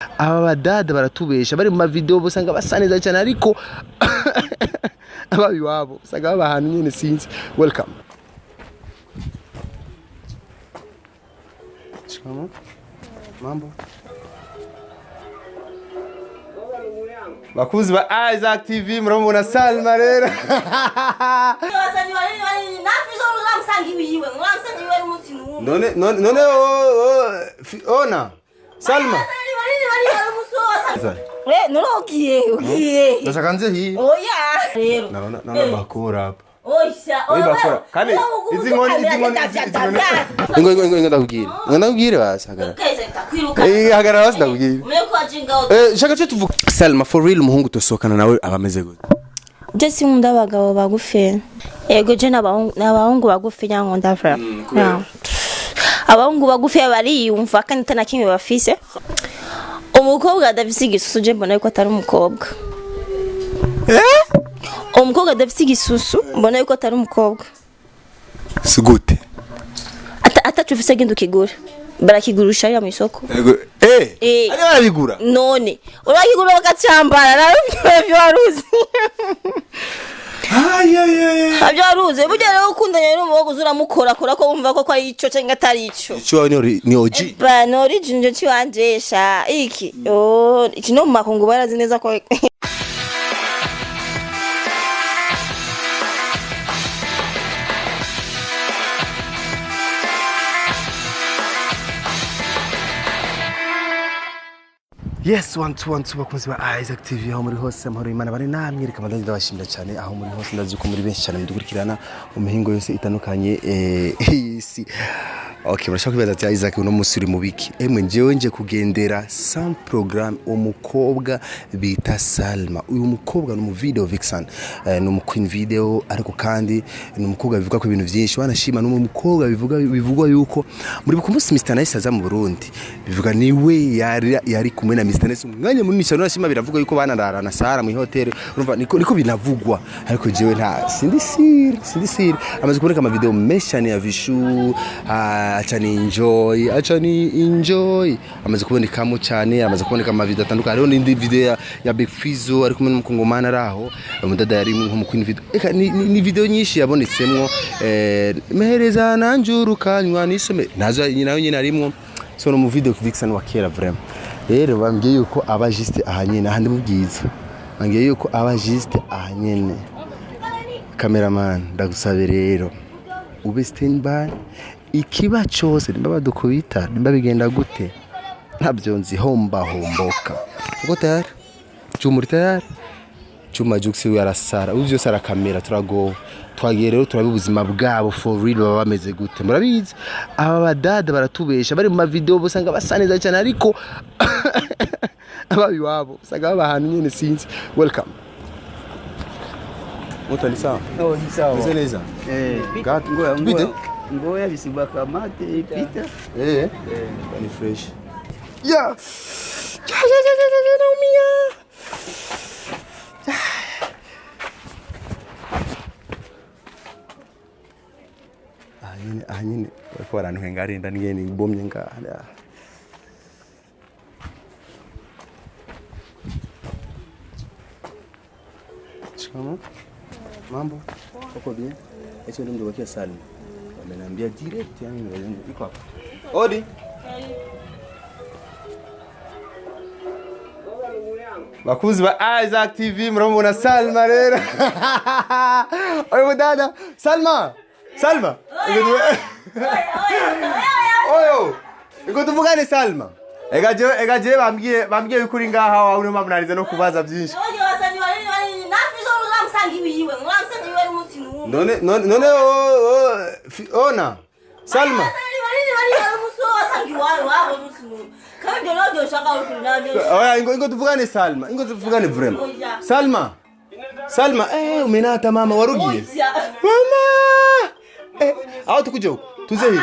aba badada baratubesha bari mu video busanga basaneza cyane ariko ababi wabo usanga bahantu nyene sinzi. Welcome. Chama mambo bakuzi ba Isaac TV murabona Salma rero none ona Salma ugiye ndashaka nze hi oya rero nana bakora bakora kandi izi nkoni ndakubwira wasagara hagara wasi ndakubwira shaka cyo tuvuga Salma for real umuhungu tosokana nawe abameze gute je sinkunda abagabo bagufi yego je n'abahungu bagufi nyango ndavra abahungu bagufi bariyumva kandi tana kimwe bafise umukobwa adafise igisusu je mbona yuko atari umukobwa umukobwa adafise igisusu mbona yuko atari umukobwa sigute atacufise genda ukigura barakigurusha ya mu isoko ari barabigura none urakigura bakacambara nabyo waruzi abyo waruzi burya rero ukundanye n'umuhogo uzuramukora kora ko wumva ko ari ico cyangwa atari ico ico ni OG ba no origin cyo wanjesha iki iki no makungu barazi neza ko Yes, one two bakunzi ba Isaac TV aho muri hose amahoro Imana bari namwe reka mbandanye ndabashimira cyane aho muri hose ndazi ko muri benshi cyane mudukurikirana mu mihingo yose itandukanye isi. Okay, murashaka kwibaza ati Isaac uno musuri mu biki emwe njewe nje kugendera some program umukobwa bita Salma. Uyu mukobwa no mu video vixen no mu queen video ariko kandi no mukobwa bivuga ko ibintu byinshi wanashima no mukobwa bivugwa yuko muri bukumunsi Mr Nice aza mu Burundi bivuga niwe yari kumwe na Mr Nice umwanya munini cyane nashima biravuga yuko banararana Sara mu hotel urumva niko binavugwa ariko jewe nta sindisiri amaze kuboneka ama video menshi cyane ya vishu achani enjoy amaze kubonekamo cyane amaze kuboneka ama video atandukanye rero n'indi video ya Big Fizo ari kumwe n'umukongomana araho umudada yari mu queen video eka ni video nyinshi yabonetsemwo mehereza nanjuru kanywa nisome nazo nyine arimwo so no mu video vixen wa kera vraiment rero bambwiye yuko aba juste ahanyene ahandi mu bwiza bambwiye yuko aba juste ahanyene cameraman ndagusabe rero ube standby ikiba cyose nimba badukubita nimba bigenda gute ntabyo nzi homboka uko tayari cyuma jukisi yarasara uvyo sara kamera turago twagiye rero turabe ubuzima bwabo for real baba bameze gute murabizi aba badada baratubesha bari mu video busanga basaneza cyane ariko ababi wabo usanga bahantu nyene sinzi. Welcome. Mutali sawa? Ni sawa. Mzeneza? Ngoya bisigwa kamate ipita. Ni fresh. Naumia. Anyine ko abantu hengarinda ngene ibomye ngana. Chama mambo uko bien eti ndio mdogo Salma ameniambia direct yani ndio iko hapa odi bakuzi ba Isaac TV murabona Salma rero oyo dada Salma oyo iko tuvugane Salma egaje bambwiye ukuri ngaha wawe no mabunarize no kubaza byinshi none ona Salma oya ingo tuvugane Salma ingo tuvugane vraiment Salma umenata mama warugiye mama aho tukujo tuze hivi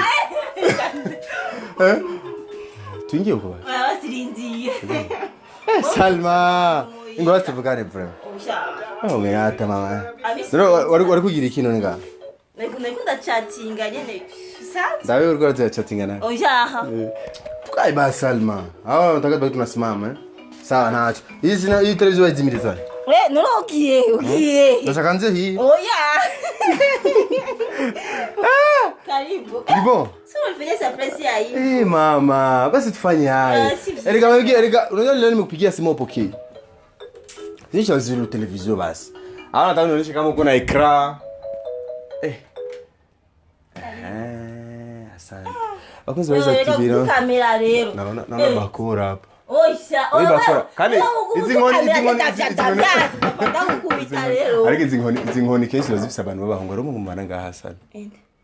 tuingie huko sirindiye Salma ingo tuvugane vraiment umenata mama wari kugira ikintu nga nakunda chattinga nyene ndawe uriko chattinga na oyaha Tukae basi Salma. Hawa nataka baki tunasimama Sawa naacho. Hii television izimire sana. Ugiye. Ndashaka hii. Oya. Karibu. Karibu. Sio ulifanya surprise ya hii. Mama, basi tufanye haya. Erika, unajua leo nimekupigia simu upokee. Nisha zile television basi. Hawa nataka nionyeshe kama uko na ekra. Asante. Wakoze waweza kibira. Kamera rero. Naona bakora hapa. Oisha. Bakora. Kani izingoni ndakukubita rero. Ariko izingoni kenshi bazifisa abantu babahunga romo mu maranga hasana.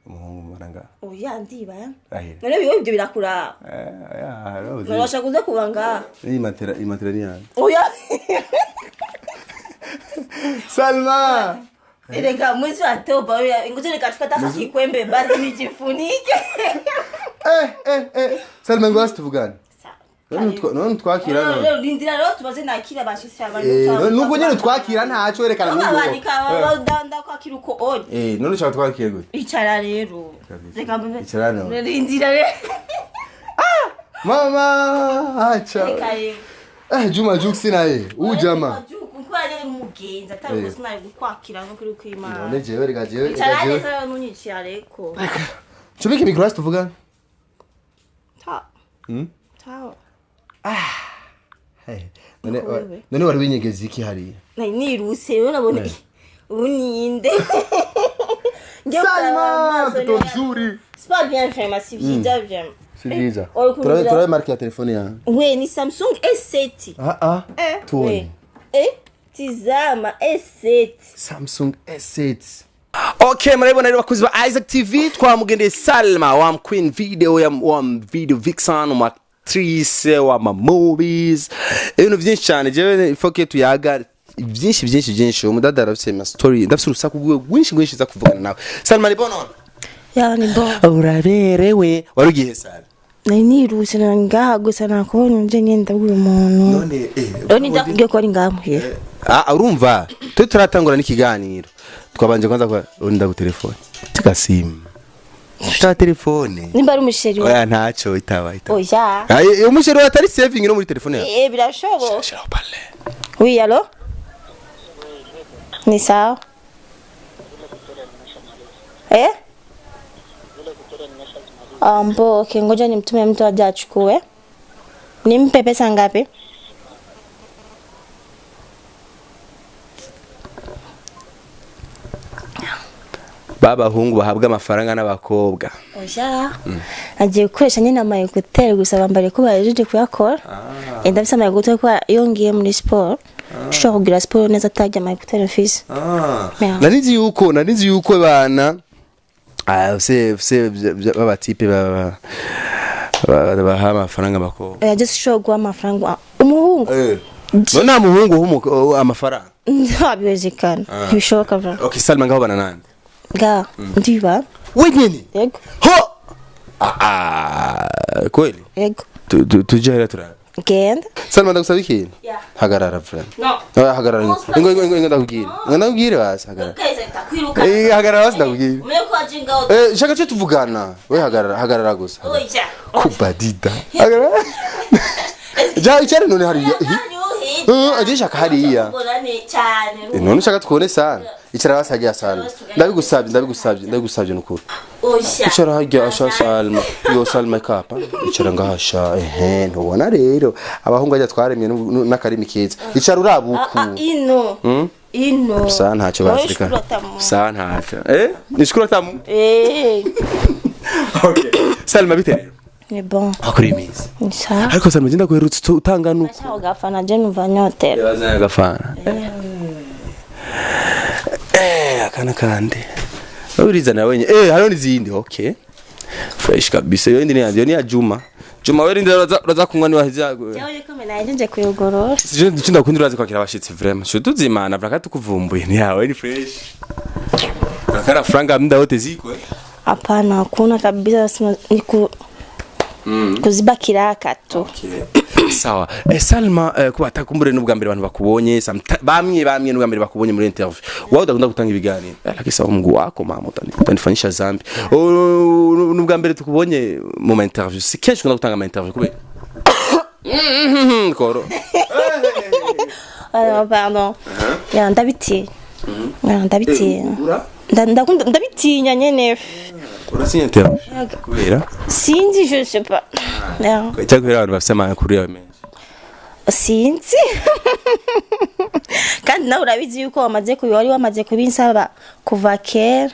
Umuhungu maranga. Oya ndiba. Ahira. None biyo ibyo birakura. Rozi. Urashaka kuze kubanga. Iyi matera ni yanjye. Oya. Salma. Erega mwezi wa toba ngoje nikachukata kakikwembe basi nijifunike. Salma ngo asituvugana. None twakira none. Rero ndindira rero tubaze nakira bashitse abantu. Nuko nyene twakira ntaco erekana n'uwo. Abanika danda kwakira uko on. None ushaka twakira gute? Icara rero. Reka mbe. Icara none. Ndindira rero. Mama, acha. Juma Juksi naye. Ujama. Kwari mugenza atari sinari gukwakira no kuri kwimana. None jewe rega jewe. Icara rero nunyicira reko. Chubiki micro tuvugana. Ta. Ta. None wari winyegeza iki hariya? Niruse rero nabone uninde. Salma, c'est nzuri. C'est pas bien fait, mais c'est bien. C'est bizarre. Tu marqué la téléphone ya? Oui, ni Samsung S7. Tuone. Tizama S7. Samsung S7. Okay, mrebo na bakuzi ba Isaac TV twamugende Salma wa Queen video ya video vixen wa actrice wa movies. Ibintu byinshi cyane jewe foke tuyaga byinshi umudada arafise ma story ndafise urusaku rwinshi za kuvugana nawe. Salma ni bono? Ya ni bono. Uraberewe warugiye Salma. Niruse ngaha gusa nakubonye nje ngenda buri muntu. None ndakubwiye ko ari ngamuhe. Urumva turatangura n'ikiganiro twabanje kwanza kwa ndagutelefone tugasimba ta telefone nimba ari umusheri oya ntaco itaba oya umusheri atari saving no muri telefone yawe birashobo shira parle oui allo ni sawa ambo ngoja nimtume mtu aje achukue nimpe pesa ngapi baba hungu bahabwa amafaranga n'abakobwa oya agiye gukoresha nyine amayekuteri gusa bambare ko bajeje kuyakora ndabisa amayekuteri ko yongiye muri sport ushobora kugira sport neza atajya amayekuteri office nanizi yuko bana baba tipe baba amafaranga abakobwa oya just show gwa amafaranga umuhungu none umuhungu amafaranga ntabizikana bishoboka bra okay Salma ngaho bana nande ga ndiba wenyine yego ho kweli yego tujera turara genda Salma ndagusaba ikintu hagarara friend no hagarara ngo ndakubwire basi hagarara hagarara basi ndakubwire shaka cyo tuvugana we hagarara gusa kubadida hagarara icyari none hari aje shaka hariya none ushaka twone sana icara basagiye sana ndabigusabye nukuri icara hajya asha Salma yo Salma kapa icara ngahasha ntubona rero abahungu ajya twaremye n'akarimi keza icara urabuku ino sa ntacyo basirika sa ntacyo nishukuru tamu okay Salma bite ni bon akuri mizi nsa ariko Salma genda guherutse utanga nuko ugafana je numva nyotera bazanya gafana akana kandi uriza na wenye hano nizindi okay fresh kabisa yo ndi ni ya Juma wewe ndi uraza kunywa ni wahiza yawe kome naje kuyogorora je ndinda kundi uraza kwakira abashitsi vraiment shutu zimana vraka tukuvumbuye ni yawe ni fresh akara franga mda wote ziko hapana hakuna kabisa niku kuziba kiraka tu sawa Salma kuba atakumbure n'ubwa mbere abantu bakubonye bamwe n'ubwa mbere bakubonye muri interview wao udakunda gutanga ibiganiro lakini sawa Mungu wako mama utanifanyisha zambi n'ubwa mbere tukubonye mu interview si kenshi ukunda gutanga ama interview kubera koro pardon ya ndabitinya nyene urasinya interview kubera sinzi je sais pas cyangwa abantu bafite amakuru yawe menshi sinzi kandi nawe urabizi yuko wari wamaze kubinsaba kuva kera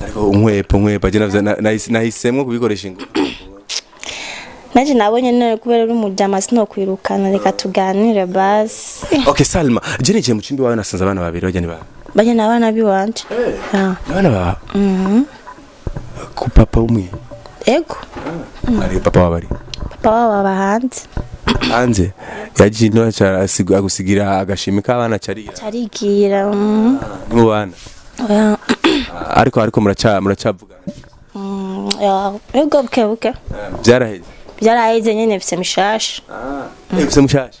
ariko unkwepa je nahisemwe kubikoresha ingo naje nabonye none kubera uri mujama sinokwirukana reka tuganire basi okay Salma je nije mu cimbi wawe nasanze abana babiri bajya n'abana biwanje abana ba ku papa umwe ego ari papa wabari hanze yajino agusigira agashimi k'abana carigira mu bana ariko muracavugana ego buke byaraheze nyene bise mishasha bise mushasha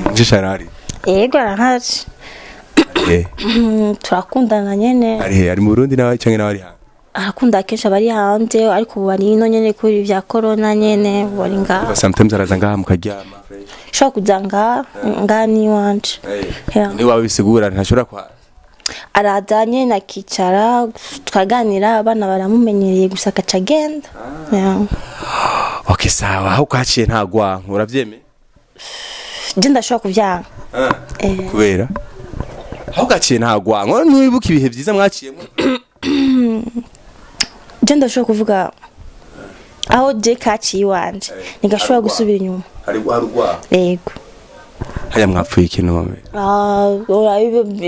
mujisharari ego arahaje turakundana nyene ari mu Burundi nawe cyangwa nawe ari hanze arakunda kenshi abari hanze ariko ubu bari ino nyene kuri vya corona nyene bari ngaho sometimes araza ngaha mukaryama shaka kuzanga ngani wanje ni wawe bisigura ntashobora kwa aradanye nakicara tukaganira abana baramumenyereye gusa akacagenda okay sawa aho kwaciye ntagwa uravyeme je ndashobora kuvyanga kubera aho kwaciye ntagwa nwibuka ibihe byiza mwaciyemo je ndashobora kuvuga aho je kaciye wanje nigashobora gusubira inyuma harugwa yego haya mwapfuye ikintu wame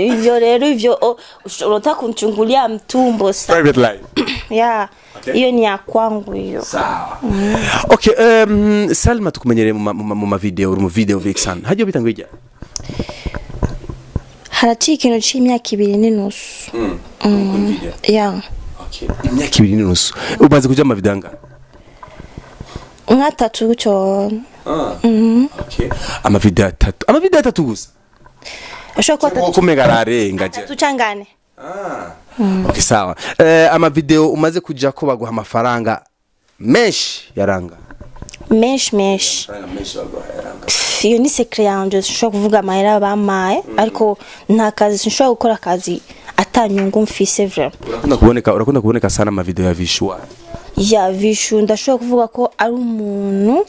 ivyo rero ivyo urota kunchungulia mtumbo private life hiyo ni ya kwangu hiyo sawa okay Salma tukumenyereye mu video uri mu video vixen hajyo bitango ijya haraciye ikintu c'imyaka 2 n'inusu okay imyaka 2 n'inusu umaze kuja mu video anga nka 3 gucyo okay amavideo 3 gusa ashaka ko kumegarare ngaje tucangane okay sawa amavideo umaze kuja ko baguha amafaranga menshi yaranga menshi iyo ni secret yanje shaka kuvuga amahera bamaye ariko nta kazi sinshobora gukora akazi atanyungu mfise vraiment urakunda kuboneka sana amavideo ya vishu ndashobora kuvuga ko ari umuntu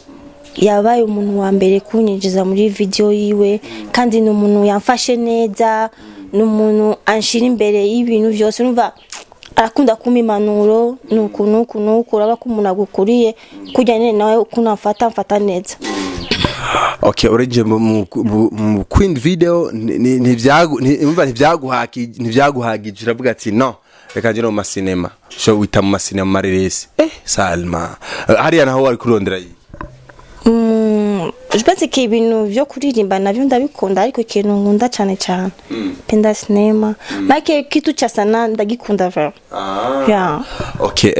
yabaye umuntu wa mbere kunyinjiza muri video yiwe kandi ni umuntu yamfashe neza ni umuntu anshira imbere y'ibintu byose numva arakunda kuma impanuro nuku uraba ko umuntu agukuriye kujya nyine nawe mfata neza okay orange mu queen video ntivyaguhagije uravuga ati no reka nje no mu cinema sho wita mu cinema mareresi Salma hariya naho wari kurondera yi je pense que ibintu byo kuririmba navyo ndabikunda ariko ikintu nkunda cyane penda cinema make kitu cha sana ndagikunda vraiment okay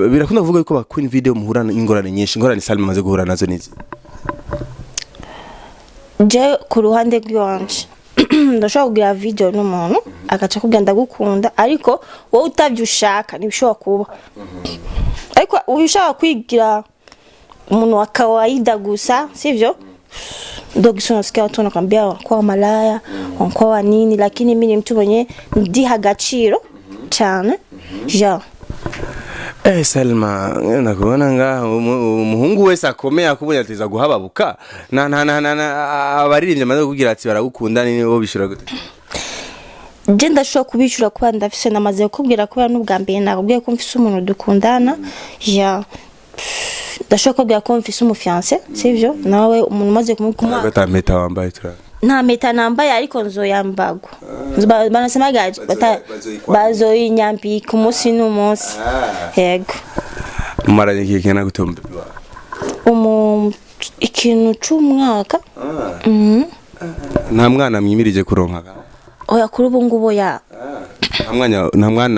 birakunda kuvuga yuko ba queen video muhurana ingorane nyinshi ingorane Salma maze guhura nazo nizi je ku ruhande rwanje ndashaka kugira video n'umuntu agaca kugenda gukunda ariko wowe utavyushaka nibishobora kuba ariko ubishaka kwigira umuntu wa kawaida gusa sivyo ndio nasikia watu wanakuambia kwa malaya kwa nini lakini mimi ni mtu mwenye ndiha gaciro cyane Salma nakubona nga umuhungu wese akomeye akubonye ateza guhababuka abaririmbye amaze kugira ati baragukunda ni bo bishura gute je ndashobora kubicura kuba ndafise namaze kubwira kuba n'ubwa mbere nakubwiye ko mfise umuntu dukundana ndashobora kubwira ko mfise umufiance sivyo nawe umuntu maze kumukuma batameta wambaye tura nta meta nambaye ariko nzoyambagwa banasema gaje bazoyinyambi ku munsi n'umunsi yego maranye kikena gutombe ikintu c'umwaka nta mwana mwimirije kuronka oya kuri ubu ngubu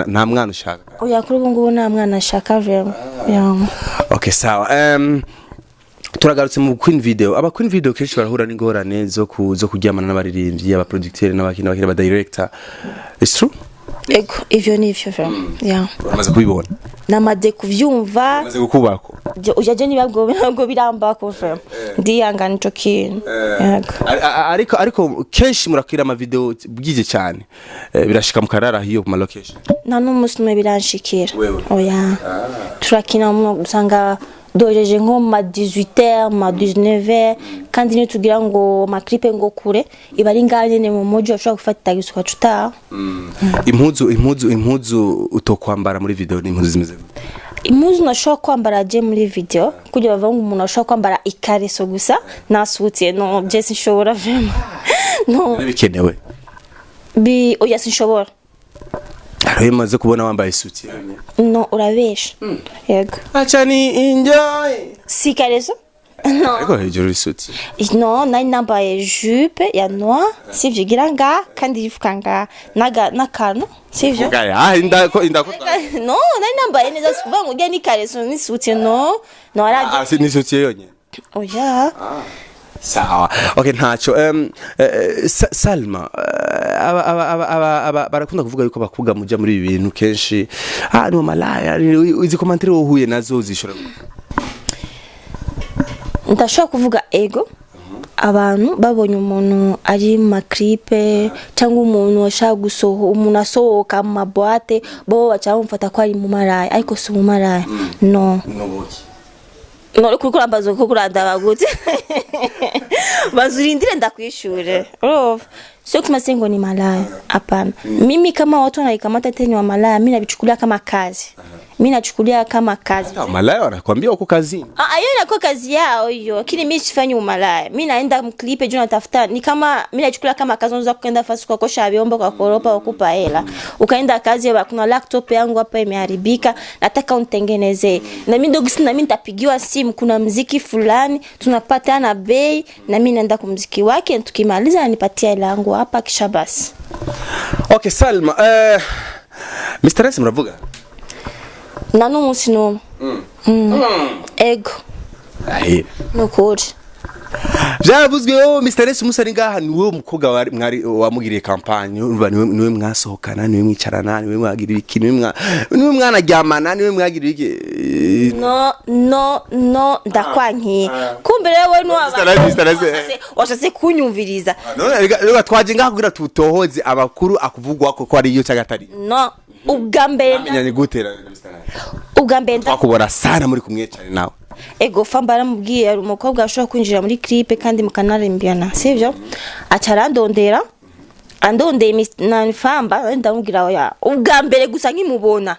nta mwana ushaka oya kuri ubu ngubu nta mwana ashaka vraiment okay sawa turagarutse mu Queen Video. Aba Queen Video kenshi barahura n'ingorane zo kuryamana n'abaririmbyi, aba producteur n'abakina ba director. It's true? Ego, ivyo nivyo vraiment. Yeah. Bamaze kubibona. Namade kuvyumva. Bamaze gukubako. Ujaje nibabwo birambako vraiment. Ndiyangana ico kintu. Yego. Ariko kenshi murakira ama video bwije cyane. Birashika mu karara hiyo ku ma location. Nta n'umunsi umwe biranshikira. Oya. Turakina mu usanga dojeje nko ma 18h ma 19h kandi niyo tugira ngo ma clip ngo kure ibari nganye ne mu mojo ashobora gufata gisuka cuta. Impuzu utokwambara muri video ni impuzu zimeze. Impuzu nashobora kwambara je muri video kugira bavanga umuntu ashobora kwambara ikareso gusa nasutse no je sinshobora vraiment. No. Bikenewe. Oya sinshobora. Araye maze kubona wambaye suti. No urabesha. Yego. Acha ni enjoy. Si kareso? No. Ariko hejuru isuti. No, nari nambaye jupe ya noir, sivyo giranga kandi yifukanga nakano, sivyo? Indako. No, nari nambaye neza kuvuga ngo ujya ni kareso ni suti no. No araje. Si ni suti yonye. Oya. Sawa. Okay ntacho. Salma barakunda kuvuga yuko bakuga muja muri ibi bintu kenshi. Ni malaya, izi commentary wohuye nazo zishora. Ndashaka kuvuga ego. Abantu babonye umuntu ari mu clipe cyangwa umuntu washaka gusoho umuntu asohoka mu maboate bo bacha bamufata ko ari mu maraya ariko si mu maraya. No. No kukurambazo kukuranda bagute. Bazurindire ndakwishure. Sio kama sengo ni malaya. Hapana. Mimi kama watu wanaikamata tena wa malaya, mimi nabichukulia kama kazi. Mimi nachukulia kama kazi. Malaya wanakuambia uko kazini. Hiyo inakuwa kazi yao hiyo. Lakini mimi sifanyi umalaya. Mimi naenda mklipe juu natafuta. Ni kama mimi nachukulia kama kazi unaweza kwenda fasi kwa kosha vyombo kwa koropa wakupa hela. Ukaenda kazi ya kuna laptop yangu hapa imeharibika, nataka unitengenezee. Na mimi ndio na mimi nitapigiwa simu kuna muziki fulani, tunapatana bei na mimi naenda kumuziki wake tukimaliza anipatia hela yangu hapa kisha basi. Okay Salma, Mr. S mravuga? Nanu musino. Ego. Nukuri. Byavuzwe Mr. S musari ngaha niwe umukobwa mwari wamugiriye campagne niwe mwasohokana niwe mwicarana niwe mwagira ibiki niwe mwanaryamana niwe mwagira iki no ndakwankiye kumbe rewe no washase kunyumviriza rega twaje ngaha kugira tutohoze amakuru akuvugwa ko ari iyo cyagatari no ubwambere amenyanye gutera ubwambere twakubora sana muri kumwe cyane nawe ego famba ramubwiye ari umukobwa ashobora kwinjira muri clip kandi mukanarembyana sivyo acarandondera andondeye na famba ndamubwira oya ubwambere gusa nkimubona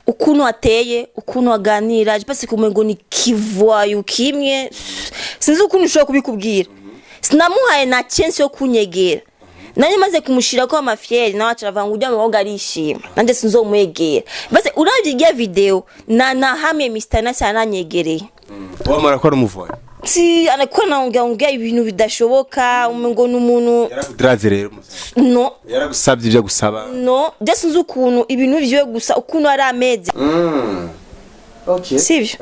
ukuntu ateye ukuntu aganira basi kumengo ni kivoyu kimwe sinzi ukuntu ushobora kubikubwira sinamuhaye na chance yo kunyegera nanye maze kumushira ko amafieri nawe acaravanga ujya mu arishima nande sinzomwegera basi uravye igiye video na hamwe Mr. na cyane anyegereye wamara ko umuvoye si anakuwa naongea ibintu bidashoboka umengo n'umuntu yarakudraze rero no yaragusabye ibyo gusaba no just nzi ukuntu ibintu byo gusa ukuntu ari ameze okay sivyo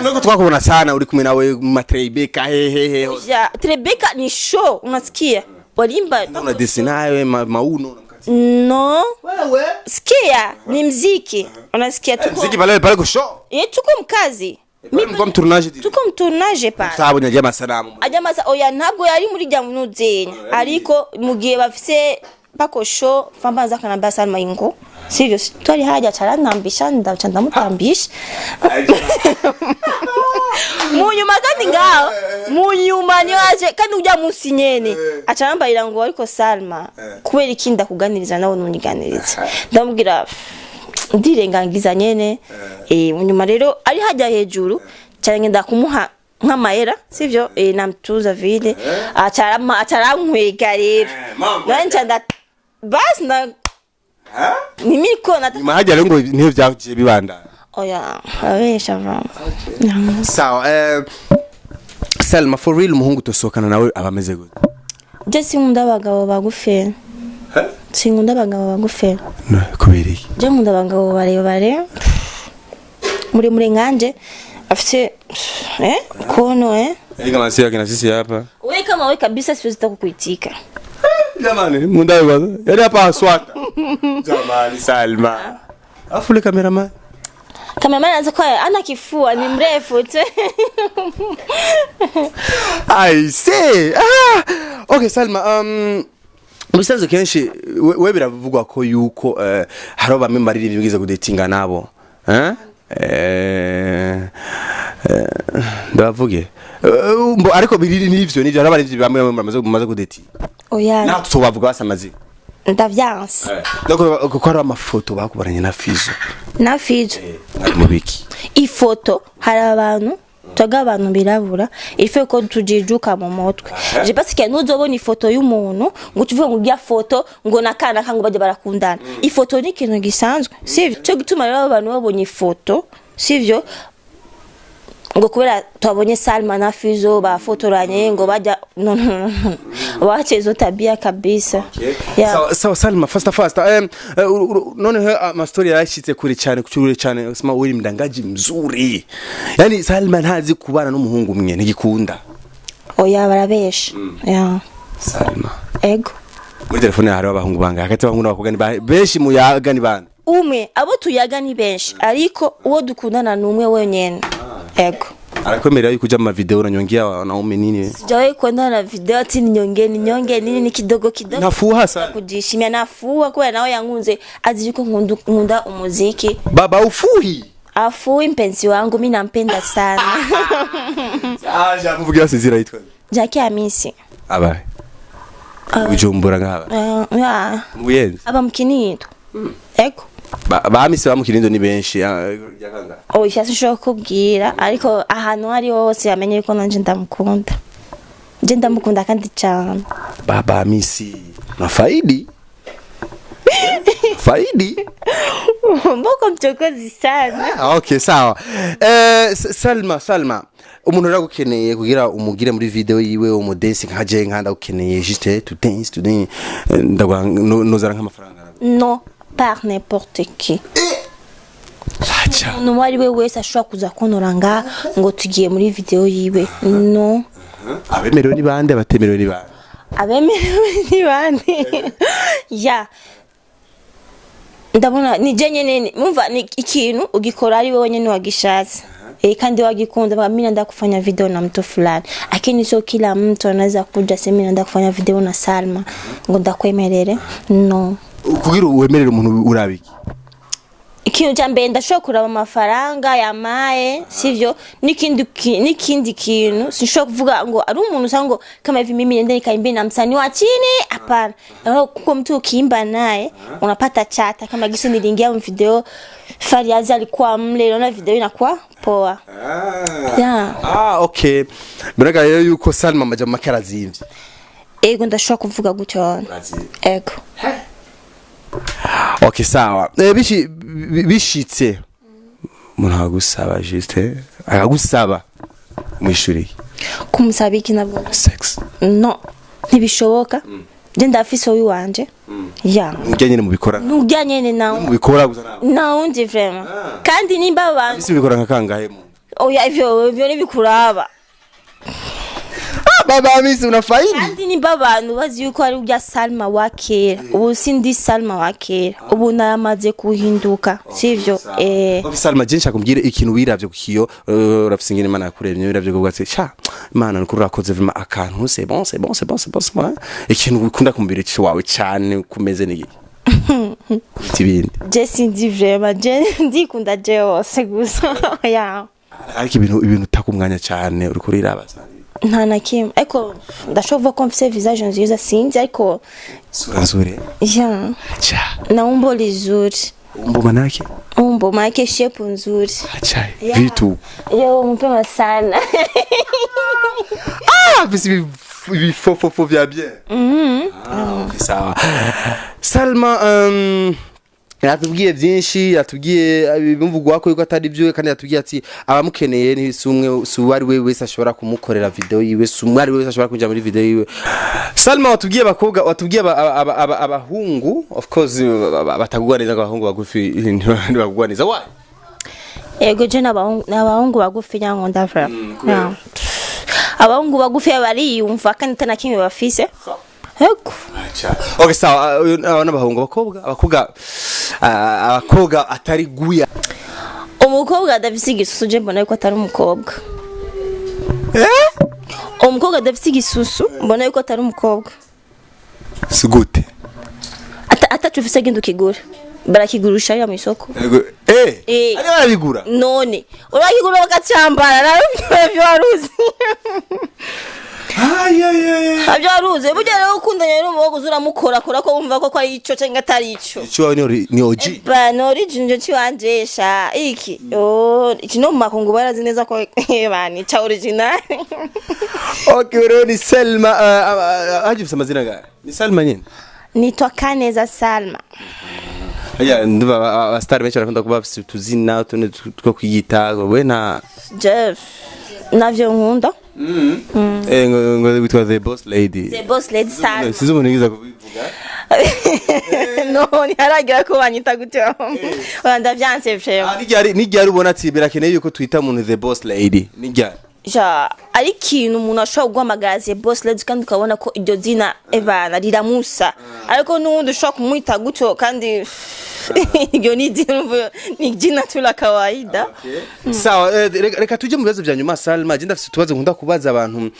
nako twakubona sana uri kumwe nawe mu Trebeka hehehe ya Trebeka ni show unasikia walimba una desinayo mauno no wewe sikia ni mziki unasikia tuko mziki pale ku show tuko mkazi mimi tuko mtournage pa sabonye ajya masalamu oya ntabwo yari muri jya munuzenya ariko mugiye bafise bako show fambaza kanamba Salma ingo sivyo twari haja caranambisha ndamutambisha munyuma kandi ngao munyuma ni waje kandi ujya munsi nyene acarambarira ngo ariko Salma kubera ikinda kuganiriza nawe nuniganiriza ndamubwira ndirengangiza nyene munyuma rero ari hajya hejuru cyane ngenda kumuha nk'amayera sivyo namtuza vile acarankwega rero nanje nda bas na nimi ko na mahajya rero ngo niho byagiye bibanda oya abesha vama sawa Salma for real muhungu tosokana nawe abameze gute je sinkunda abagabo bagufe sinkunda abagabo bagufe no kubereye je nkunda abagabo barebare muri nganje afite kono kama sisi akina sisi hapa wewe kama wewe kabisa siwezi kukuitika jamani munda bwana yale hapa aswata jamani Salma afule cameraman anaanza kwa ana kifua ni mrefu tu I say okay Salma Musanze kenshi we biravugwa ko yuko haro bamwe mariri bigize kudetinga nabo ndavuge ariko biriri nivyo harabari bamwe bamaze kudeti oya na tubavuga basamazi ndavyanse ndako ko ari amafoto bakubaranye na Fizo mu biki ifoto hari abantu toga abantu birabura ife ko tujijuka mu mutwe je parce que nuzobona ifoto y'umuntu ngo tuvuge ngo ya foto ngo nakana kango baje barakundana ifoto ni kintu gisanzwe sivyo cyo gituma rero abantu babonye ifoto sivyo ngo kubera twabonye Salma na Fizo bafotoranye ngo bajya wache izo tabia kabisa sawa Salma fast none ama story yashitse kuri cyane kucurure cyane usema uri mdangaji mzuri yani Salma ntazi kubana n'umuhungu umwe ntigikunda oya barabesha Salma ego muri telefone hari abahungu banga hagati abahungu n'abakobwa benshi mu yaga ni bana umwe abo tuyaga ni benshi ariko uwo dukundana numwe wenyene ego arakomerera yuko kuja mu video uranyongea na ume nini sijawahi kuenda na video ati nyonge nini ni kidogo nafuha sana kujishimia nafuha kwa nao yangunze azi yuko nkunda umuziki baba ufuhi afuhi mpenzi wangu mimi nampenda sana muvugira sizira yitwa Jackie Amisi aba ujumbura ngaba muyenzi aba mkinito eko Bamise bamukirindo ni benshi yakanga shasho kubwira ariko ahantu hari hose yamenye ko nanje ndamukunda kandi cyane baba misi na faidi mboko mchokozi sana okay sawa Salma umuntu ragukeneye kugira umugire muri video yiwe umudance nkaje nkanda ukeneye juste to dance ndagwa nozara nk'amafaranga no par n'importe qui no wari we wese ashobora kuza konoranga ngo tugiye muri video yiwe no abemerewe ni bande abatemerewe ni bande ya ndabona ni je nyene mumva ni ikintu ugikora ari wewe nyene wagishatse kandi wagikunda baka mimi nenda kufanya video na mtu fulani lakini sio kila mtu anaweza kuja sema nenda kufanya video na Salma ngo ndakwemerere no kugira uwemerere umuntu urabiki ikintu cyambere ndashobora kuraba amafaranga yamaye sivyo nikindi kintu sinshobora kuvuga ngo ari umuntu usango kama hivi mimi nenda nikaimbe na msanii wa chini hapana kuko mtu ukiimba naye unapata chata kama giso nilingia mu video Fariazi alikuwa mle na video inakuwa poa okay biraga rero yuko Salma maja makarazimbye ego ndashobora kuvuga gutyo ego okay sawa bishitse umuntu agusaba juste agusaba mwishuri kumusabiki nabwo sex no ntibishoboka je ndafise uyu wanje ujyanye mu bikora ujyanye nawe mu bikora gusa nawe undi vraiment kandi nimba abantu isi bikora nkakangahe mu oya ivyo nibikuraba baba misi unafaidi kandi nimba abantu bazi yuko ari ujya Salma wakera ubu sindi Salma wakera ubu namaze kuhinduka sivyo Salma je nshaka kumbwira ikintu wiravye kukiyo urafise ingene Imana yakuremye wiravye ko gatse sha Imana nuko urakoze vima akantu c'est bon ikintu ukunda kumbira cyo wawe cyane kumeze niki tibindi je sindi vraiment je ndikunda je wose gusa ariko ibintu utakumwanya cyane uri kuriraba nta nakimwe ariko ndashobora ko mfise visage nziza sinzi ariko sura nzuri na umbo lizuri umbo manake shape nzuri vitu mpema sana bisi bifofo vya bien sawa Salma yatubwiye byinshi yatubwiye bimvugwa ko yuko atari byo kandi yatubwiye ati abamukeneye ni sumwe suwari we wese ashobora kumukorera video yiwe sumwari we wese ashobora kuja muri video yiwe Salma watubwiye bakobwa watubwiye abahungu of course batagugwa neza abahungu bagufi ntibagugwa neza why ego je n'abahungu bagufi nyango ndavra abahungu bagufi bariyumva kandi tana kimwe bafise ego acha okay sawa n'abahungu abakobwa atari guya umukobwa adafise igisusu je mbona yuko atari umukobwa umukobwa adafise igisusu mbona yuko atari umukobwa sigute atacufise genda ukigura barakigurusha ya mu isoko ari barabigura none urakigura bakacambara nabyo waruzi abyo waruzi burya rero ukundanye n'umuhogo uramukora ko wumva ko ari ico cyangwa atari ico ico ni OG ba no original ciwanjesha iki iki no makungu barazi neza ko bani cha original okay rero ni Selma ajifisa mazina gani ni Selma nyine nitwa Kaneza Salma ndaba star benshi barakunda kuba tuzina tune two kwiyita we na Jewe navyo nkunda ngo witwa the boss lady Salma sizo munigiza kubivuga no ni haragira ko banyita gutyo ndavyanse frère nijyari ubona ati birakeneye yuko twita umuntu the boss lady nijyari ari kintu umuntu ashobora guhamagaza boss lady kandi ukabona ko iryo zina ebana riramusa ariko n'undi ushobora kumwita gutyo kandi iryo ni jina tu la kawaida sawa reka tujye mu bibazo bya nyuma Salma je ndafite tubazo nkunda kubaza abantu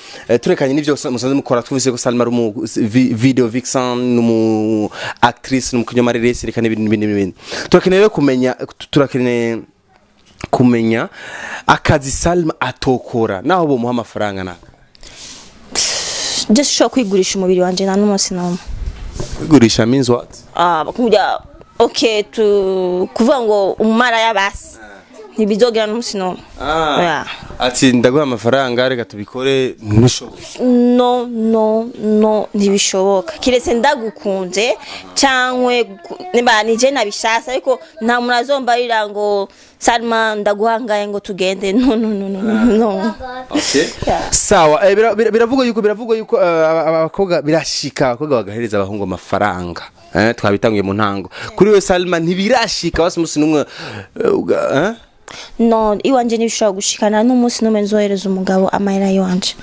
turekanye n'ivyo musanze mukora twumvise ko Salma ari mu video vixen n'umu actrice n'umukunyamareresi reka n'ibindi turakeneye kumenya akazi Salma atokora naho bo muha amafaranga naka just show kwigurisha umubiri wanje na n'umunsi nawo kwigurisha means what bakuja okay kuvuga ngo umara yabasi ntibizogera n'umunsi nawo ati ndaguha amafaranga reka tubikore ntushoboye no ntibishoboka kiretse ndagukunze cyangwe niba nije nabishasa ariko nta muntu azombarira ngo Salma ndaguhangaye ngo tugende no okay sawa biravugwa yuko abakobwa birashika abakobwa bagahereza abahungu amafaranga twabitangiye mu ntango kuri we Salma ntibirashika basi musi numwe no iwanje nibishobora gushikana n'umunsi numwe nzohereza umugabo amahera yanje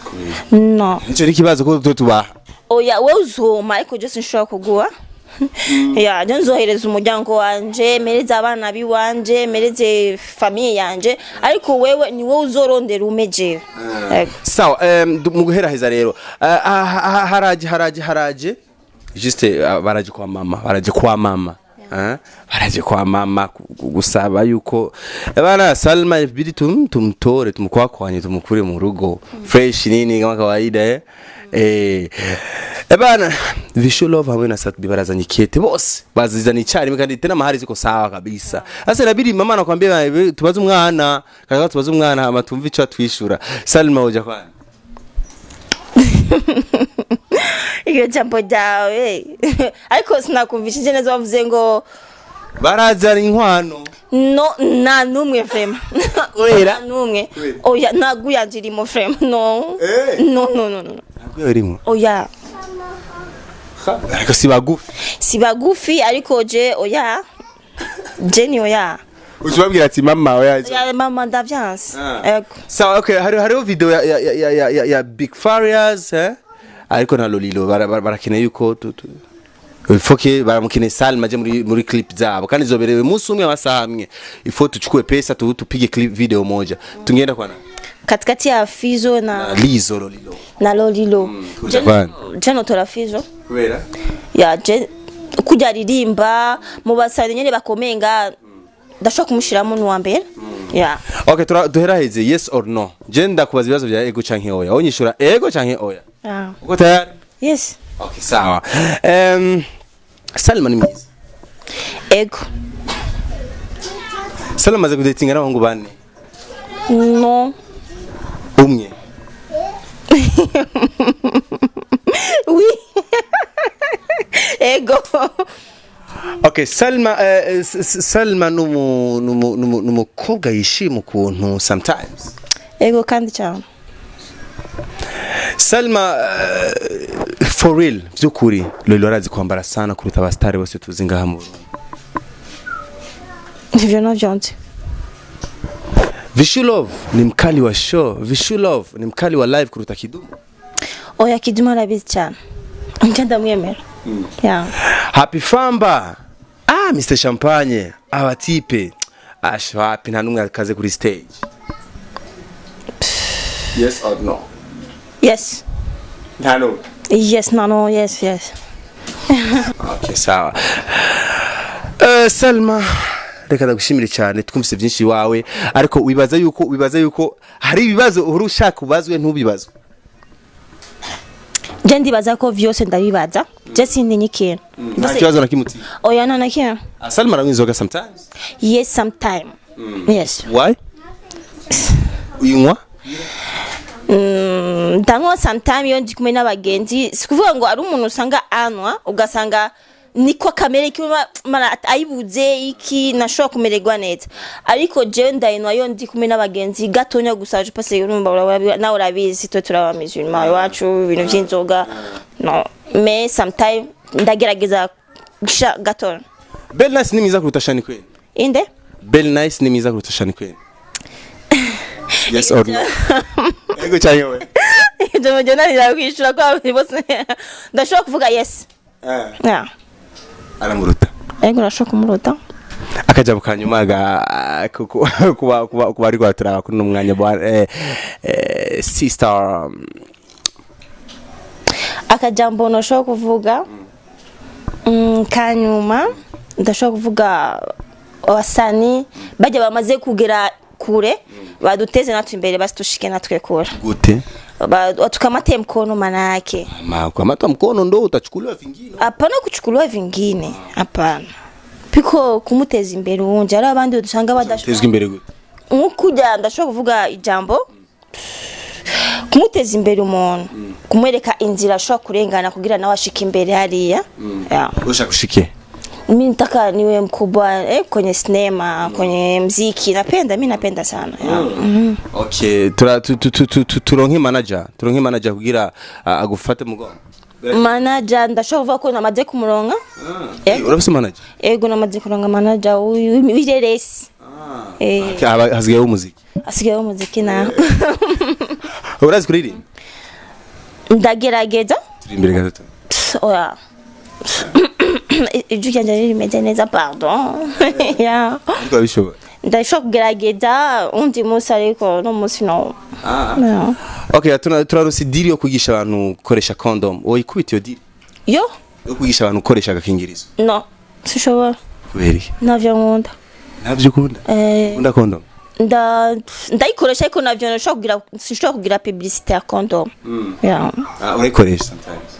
no nicyo rikibazo ko tuba oya we uzoma ariko just nshobora kuguha je nzohereza umuryango wanje mereza abana biwanje mereze famille yanje ariko wewe ni wowe uzorondera umeje sawa mu guheraheza rero haraje juste baraje kwa mama gusaba yuko bana Salma bidi tumtore tumukwakwanye tumukure mu rugo fresh nini kama kawaida bana visho love hamwe na Satbi barazanye kete bose bazizana icari kandi tena mahari ziko sawa kabisa asa nabiri mama nakwambia tubaze umwana kaga tubaze umwana amatumva ico twishura Salma uja kwani iyo jambo jawe ariko sinakumvishije neza bavuze ngo barazana inkwano no na numwe frame oya numwe oya naguyanjira mo frame no naguyanjira oya ariko sibagufi ariko je oya Jenny oya Ujubabwira ati mama oya ya mama ndavyanse sawa okay hariho video ya Big Farias ariko na Lolilo barakeneye yuko ifoke baramukine Salma je muri clip zabo kandi zoberewe umunsi umwe amasaha amwe ifo tuchukue pesa tupige clip video moja tungenda kwa katikati ya Fizo na Lolilo jeno tora Fizo kwera ya je kujya ririmba mu basari nyene bakomenga ndashaka kumushiramo n'uwa mbere okay duheraheze yes or no je ndakubaza ibibazo bya ego canke oya onyishura ego canke oya uko tayari yes okay sawa Salma ni mwiza ego Salma maze kudatinga n'abahungu bane no umwe oui ego okay Salma numukobwa yishima ukuntu sometimes ego kandi cyane Salma for real byukuri Lolilo arazi kwambara sana kuruta abastari bose tuzi ngaha mu ivyo navyonze Vishu Love ni mkali wa show. Vishu Love ni mkali wa live kuruta Kidumu. Oya Kidumu arabizi cyane. Ngenda mwemera. Yeah. Happy Famba. Mr Champagne. Abatipe. Ashwapi nta numwe akaze kuri stage. Yes or no? Yes. No. Yes, no, yes. Okay, sawa. Salma, reka ndagushimire cyane twumvise byinshi wawe ariko wibaza yuko hari ibibazo uhuru ushaka ubazwe ntubibazwe. Je ndibaza ko vyose ndabibaza. Je sintinye ikintu. Nta kibazo na kimwe. Oya none kintu. Salma aranywa inzoga sometimes? Yes, sometime. Yes. Why? Uyinywa? Ndanywa sometime yo ndi kumwe n'abagenzi. Sikuvuga ngo ari umuntu usanga anwa ugasanga niko kamere kiba ayibuze iki nashobora kumererwa neza ariko je ndayinwa yo ndi kumwe n'abagenzi gatonya gusa je passe urumva nawe urabizi twe turabamize inyuma iwacu ibintu by'inzoga no mais sometime ndagerageza gisha gatonya. Bel Nice ni mwiza kuruta Shani kweli? Inde? Bel Nice ni mwiza kuruta Shani kweli? Yes or no? Ego cyane we. Je mjona nirakwishura kwa bose ndashobora kuvuga yes. Yeah. Aramuruta. Ego nashobora kumuruta. Akajabo kanyuma kuba ari kwatura kuri no mwanya bwa sister. Akajambo nashobora kuvuga kanyuma ndashobora kuvuga wasani bajya bamaze kugera kure baduteze natwe imbere basitushike natwe kure. Gute? Tukamate mkono manake. Kukamata mkono ndo utachukuliwa vingine. Hapana kuchukuliwa vingine. Hapana. Piko kumuteza imbere unje ari abandi dusanga badashaka. Tezwe imbere gute? Nkujya ndashaka kuvuga ijambo. Kumuteza imbere umuntu. Kumwereka inzira ashobora kurengana kugira nawe ashika imbere hariya. Yeah. Ushaka kushike. Mimi nataka niwe mkubwa kwenye sinema, kwenye muziki. Mimi napenda sana. Okay, turonke manager kugira agufate mugongo. Manager ndashobora ko namaze kumuronga. Urabise manager? Ego namaze kuronga manager wireresi. Hasigaye umuziki. Hasigaye umuziki na. Urazi kuririmba? Ndagerageza. Turi imbere gato. Oya. Ijwi ryanje rimeze neza pardon. Yeah. Ariko bishobora. Ndashobora kugerageza undi munsi ariko no munsi no. Okay, turarusi diri yo kugisha abantu koresha condom. Oyikubitiyo diri? Yo kugisha abantu koresha agakingirizo? No, sishobora. Kubera? Navyo nkunda. Navyo ukunda? Ukunda condom? Ndayikoresha ariko navyo nashobora kugira publicité ya condom. Yeah. Urayikoresha sometimes.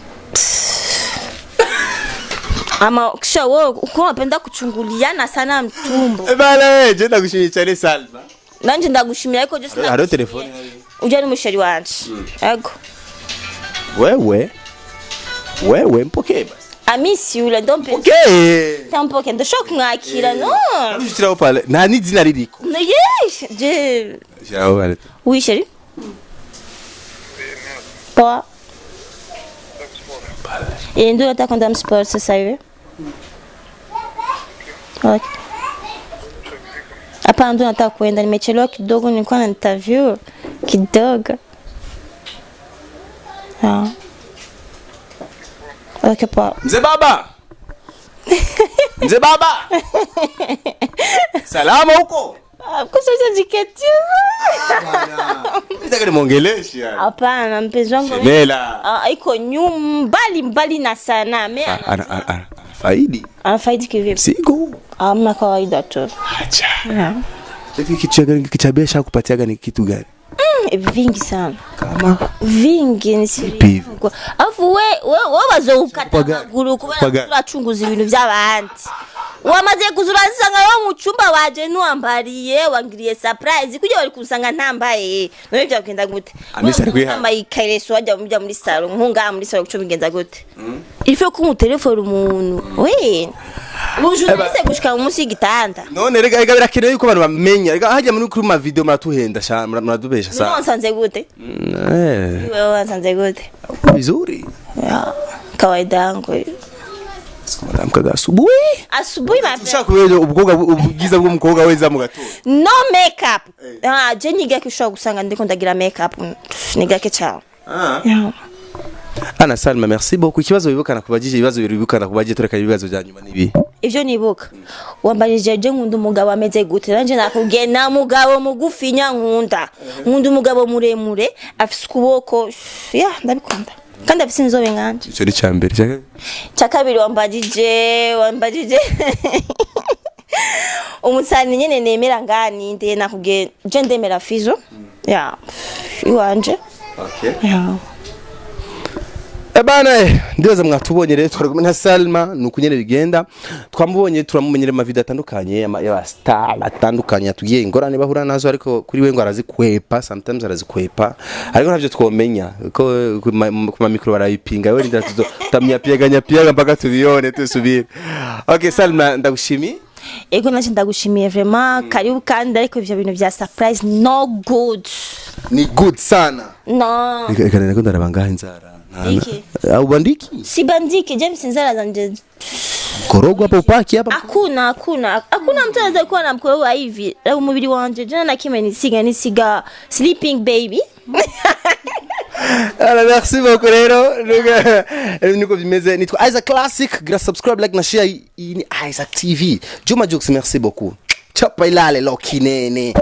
Ama kisha wewe uko unapenda kuchunguliana sana mtumbo. Bale je ndagushimira cyane Salma. Nanje ndagushimira ariko je sina. Haro telefone. Uje ni musheri wanje. Ego. Wewe mpokee basi. I miss you, don't pay. Okay. Tampoke ndashaka kumwakira no. Ndishiraho pale. Nta nizina ririko. Yes, je. Shiraho pale. Oui, chérie. Toi. Et ndio nataka kwenda sport sasa hivi. Okay. Hapa ndio nataka kwenda, nimechelewa kidogo, nilikuwa na interview kidogo. Okay, pa. Mzee baba. Mzee baba. Salama huko? Kusasa jiketi. Nitaka nimuongeleshe. Hapana, mpenzi wangu. Iko mbali na sana. Faidi. Anafaidi kivipi? Sigo. Hamna kawaida tu. Acha. Hivi kitu cha biashara kupatiaga ni kitu gani? Vingi sana. Kama vingi ni siri. Afu we bazokata maguru kubera turachunguza ibintu by'abandi. Wamaze kuzuraza ngaho mu cyumba waje nuambariye wangiriye surprise kujya bari kusanga ntambaye. None byagenda gute? Amisa kwiha. Amayikareso wajya muri salon nkunga muri salon cyo bigenza gute? Il faut ko telefone umuntu. We. Mujunise gushika umunsi y'igitanda. None rega birakeneye yuko abantu bamenya. Rega hajya muri kuri ma video muratuhenda sha muradubesha sa. Nonsanze gute? Wewe wansanze gute? Vizuri. Ya, kawaida yangu. Madame Kagasubuhi asubuhi mapema ushaka kubera ubwoga ubwiza bw'umukobwa weza mu gatondo no makeup je nyiga kishobora gusanga ndiko ndagira makeup niga ke cyane yeah. Ana Salma merci beaucoup ikibazo bibukana kubagije ibibazo biribukana kubagije tureka ibibazo bya nyuma nibi ivyo nibuka wambarije je nkunda umugabo ameze gute nanje nakubwiye na mugabo mugufi nkunda umugabo muremure afise kuboko ya ndabikunda kandi afise inzobe nkanje cyo ri cyambere cyakabiri wambajije umutsani nyene nemera ngani nde nakubwiye je ndemera fizo ya iwanje okay ya Ebana ndibaza mwatubonye rero twaragumye na Salma nukunyene bigenda twamubonye turamumenyere mu video atandukanye ya star atandukanye tugiye ingorane bahura nazo ariko kuri we ngo arazikwepa sometimes arazikwepa ariko navyo twomenya ko kuma micro barayipinga we ndira tutamya piega mpaka tubiyone tusubire okay Salma ndagushimi ego naje ndagushimiye vraiment karibu kandi ariko ivyo bintu vya surprise no good ni good sana no reka nako ndarabanga inzara Iki? Au bandiki? Si bandiki, James nzara zanje. Korogo hapo upaki hapa? Hakuna mtu anaweza kuwa na mkorogo hivi. Au mubiri wanje jana na kime nisiga sleeping baby. Alors merci beaucoup rero. Niko bimeze nitwa Isaac Classic, gra subscribe like na share in Isaac TV. Juma Jokes merci beaucoup. Chapa ilale lokinene.